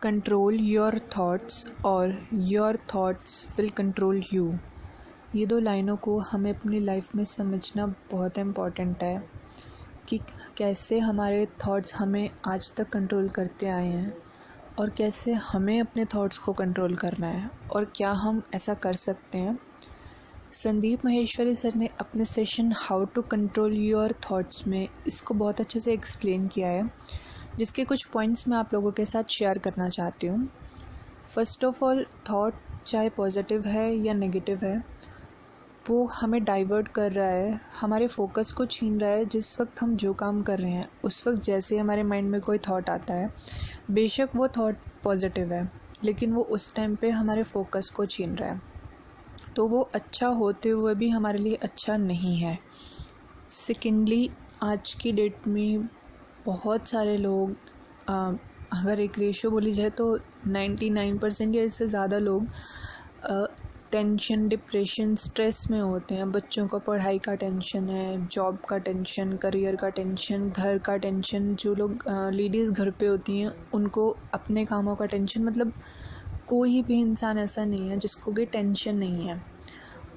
Control your thoughts और your thoughts will control you. ये दो लाइनों को हमें अपनी लाइफ में समझना बहुत इम्पॉर्टेंट है कि कैसे हमारे थॉट्स हमें आज तक कंट्रोल करते आए हैं और कैसे हमें अपने थॉट्स को कंट्रोल करना है और क्या हम ऐसा कर सकते हैं। संदीप माहेश्वरी सर ने अपने session how to control your thoughts में इसको बहुत अच्छे से एक्सप्लेन किया है, जिसके कुछ पॉइंट्स मैं आप लोगों के साथ शेयर करना चाहती हूँ। फर्स्ट ऑफ ऑल, थॉट चाहे पॉजिटिव है या नेगेटिव है, वो हमें डाइवर्ट कर रहा है, हमारे फोकस को छीन रहा है। जिस वक्त हम जो काम कर रहे हैं उस वक्त जैसे हमारे माइंड में कोई थॉट आता है, बेशक वो थॉट पॉजिटिव है, लेकिन वो उस टाइम पे हमारे फोकस को छीन रहा है, तो वो अच्छा होते हुए भी हमारे लिए अच्छा नहीं है। सेकेंडली, आज की डेट में बहुत सारे लोग, अगर एक रेशो बोली जाए तो 99% या इससे ज़्यादा लोग टेंशन, डिप्रेशन, स्ट्रेस में होते हैं। बच्चों को पढ़ाई का टेंशन है, जॉब का टेंशन, करियर का टेंशन, घर का टेंशन। जो लोग लेडीज़ घर पे होती हैं उनको अपने कामों का टेंशन। मतलब कोई भी इंसान ऐसा नहीं है जिसको कोई टेंशन नहीं है,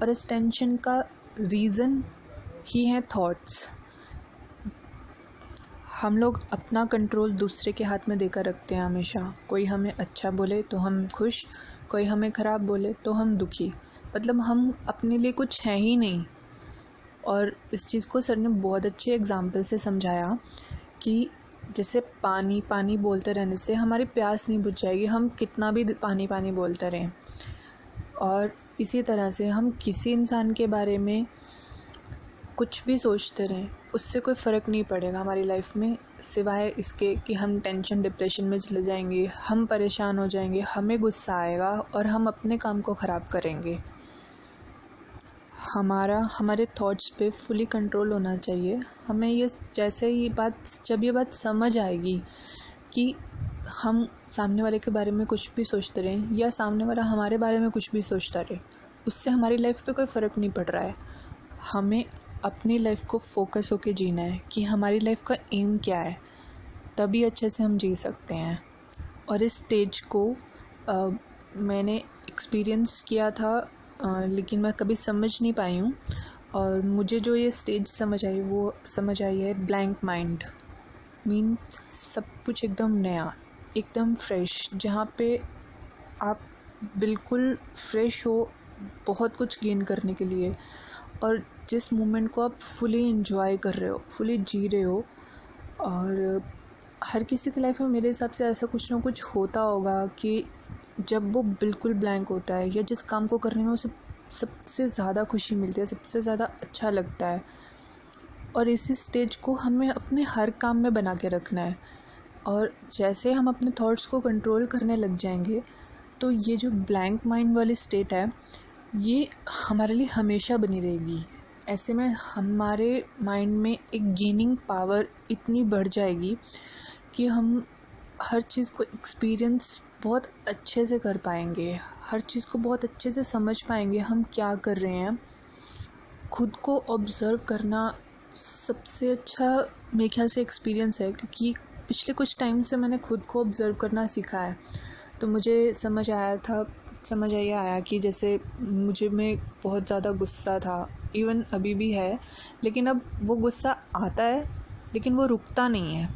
और इस टेंशन का रीज़न ही है थॉट्स। हम लोग अपना कंट्रोल दूसरे के हाथ में देकर रखते हैं हमेशा। कोई हमें अच्छा बोले तो हम खुश, कोई हमें ख़राब बोले तो हम दुखी। मतलब हम अपने लिए कुछ हैं ही नहीं। और इस चीज़ को सर ने बहुत अच्छे एग्जाम्पल से समझाया कि जैसे पानी पानी बोलते रहने से हमारी प्यास नहीं बुझ जाएगी, हम कितना भी पानी पानी बोलते रहें। और इसी तरह से हम किसी इंसान के बारे में कुछ भी सोचते रहें, उससे कोई फ़र्क नहीं पड़ेगा हमारी लाइफ में, सिवाय इसके कि हम टेंशन, डिप्रेशन में चले जाएंगे, हम परेशान हो जाएंगे, हमें गुस्सा आएगा और हम अपने काम को ख़राब करेंगे। हमारे थॉट्स पे फुली कंट्रोल होना चाहिए। हमें ये जब ये बात समझ आएगी कि हम सामने वाले के बारे में कुछ भी सोचते रहें या सामने वाला हमारे बारे में कुछ भी सोचता रहे, उससे हमारी लाइफ पे कोई फ़र्क नहीं पड़ रहा है। हमें अपनी लाइफ को फोकस होके जीना है कि हमारी लाइफ का एम क्या है, तभी अच्छे से हम जी सकते हैं। और इस स्टेज को मैंने एक्सपीरियंस किया था, लेकिन मैं कभी समझ नहीं पाई हूँ। और मुझे जो ये स्टेज समझ आई, वो समझ आई है ब्लैंक माइंड। मीन्स सब कुछ एकदम नया, एकदम फ्रेश, जहाँ पे आप बिल्कुल फ्रेश हो बहुत कुछ गेन करने के लिए, और जिस मोमेंट को आप फुली एंजॉय कर रहे हो, फुली जी रहे हो। और हर किसी की लाइफ में मेरे हिसाब से ऐसा कुछ ना कुछ होता होगा कि जब वो बिल्कुल ब्लैंक होता है या जिस काम को करने में उसे सबसे ज़्यादा खुशी मिलती है, सबसे ज़्यादा अच्छा लगता है। और इसी स्टेज को हमें अपने हर काम में बना के रखना है। और जैसे हम अपने थॉट्स को कंट्रोल करने लग जाएंगे, तो ये जो ब्लैंक माइंड वाली स्टेट है, ये हमारे लिए हमेशा बनी रहेगी। ऐसे में हमारे माइंड में एक गेनिंग पावर इतनी बढ़ जाएगी कि हम हर चीज़ को एक्सपीरियंस बहुत अच्छे से कर पाएंगे, हर चीज़ को बहुत अच्छे से समझ पाएंगे हम क्या कर रहे हैं। खुद को ऑब्ज़र्व करना सबसे अच्छा मेरे ख्याल से एक्सपीरियंस है, क्योंकि पिछले कुछ टाइम से मैंने खुद को ऑब्ज़र्व करना सीखा है। तो मुझे समझ आया कि जैसे मुझ में बहुत ज़्यादा गुस्सा था, इवन अभी भी है, लेकिन अब वो गुस्सा आता है लेकिन वो रुकता नहीं है,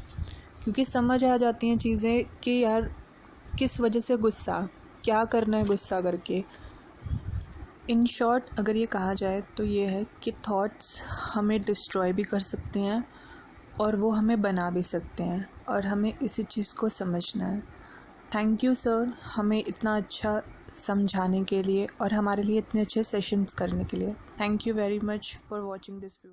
क्योंकि समझ आ जाती हैं चीज़ें कि यार किस वजह से गुस्सा, क्या करना है गुस्सा करके। इन शॉर्ट अगर ये कहा जाए तो ये है कि थॉट्स हमें डिस्ट्रॉय भी कर सकते हैं और वो हमें बना भी सकते हैं, और हमें इसी चीज़ को समझना है। थैंक यू सर, हमें इतना अच्छा समझाने के लिए और हमारे लिए इतने अच्छे सेशंस करने के लिए। Thank you very much for watching this video.